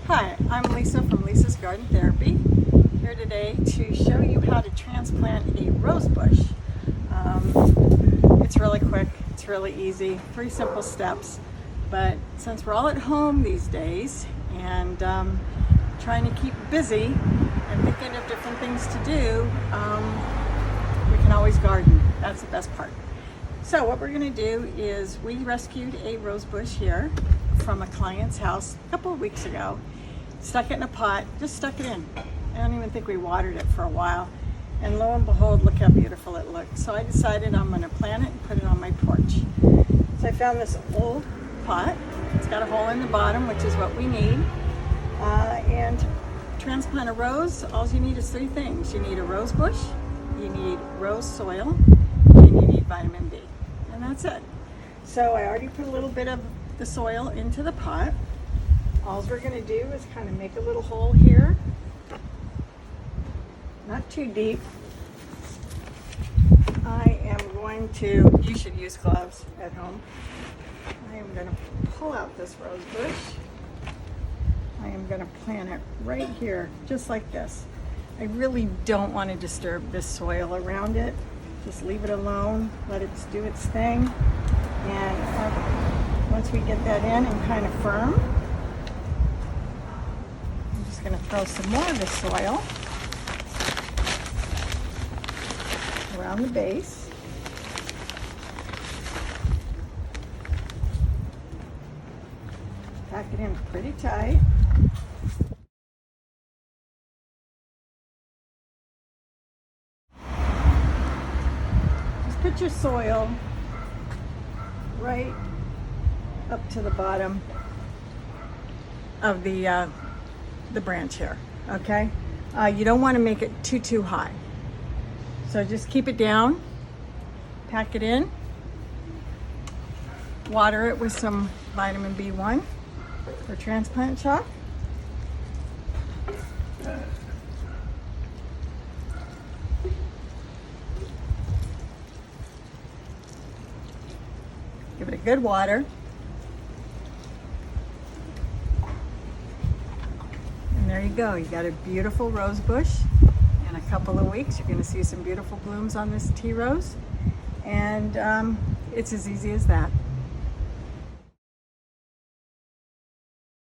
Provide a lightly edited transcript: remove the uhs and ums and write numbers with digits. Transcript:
Hi, I'm Lisa from Lisa's Garden Therapy, here today to show you how to transplant a rose bush. It's really quick, it's really easy, 3 simple steps, but since we're all at home these days and trying to keep busy and thinking of different things to do, we can always garden. That's the best part. So what we're going to do is we rescued a rose bush here from a client's house a couple of weeks ago. Stuck it in a pot, just stuck it in. I don't even think we watered it for a while. And lo and behold, look how beautiful it looked. So I decided I'm going to plant it and put it on my porch. So I found this old pot. It's got a hole in the bottom, which is what we need. And to transplant a rose, all you need is 3 things. You need a rose bush, you need rose soil, and you need vitamin B. And that's it. So I already put a little bit of the soil into the pot. All we're going to do is kind of make a little hole here, not too deep. I am going to, you should use gloves at home. I am going to pull out this rose bush. I am going to plant it right here, just like this. I really don't want to disturb this soil around it. Just leave it alone, let it do its thing. And once we get that in and kind of firm, going to throw some more of the soil around the base. Pack it in pretty tight. Just put your soil right up to the bottom of the branch here, okay? You don't want to make it too high. So just keep it down, pack it in, water it with some vitamin B1 or transplant chalk. Give it a good water. There you go. You got a beautiful rose bush. In a couple of weeks, you're going to see some beautiful blooms on this tea rose. And it's as easy as that.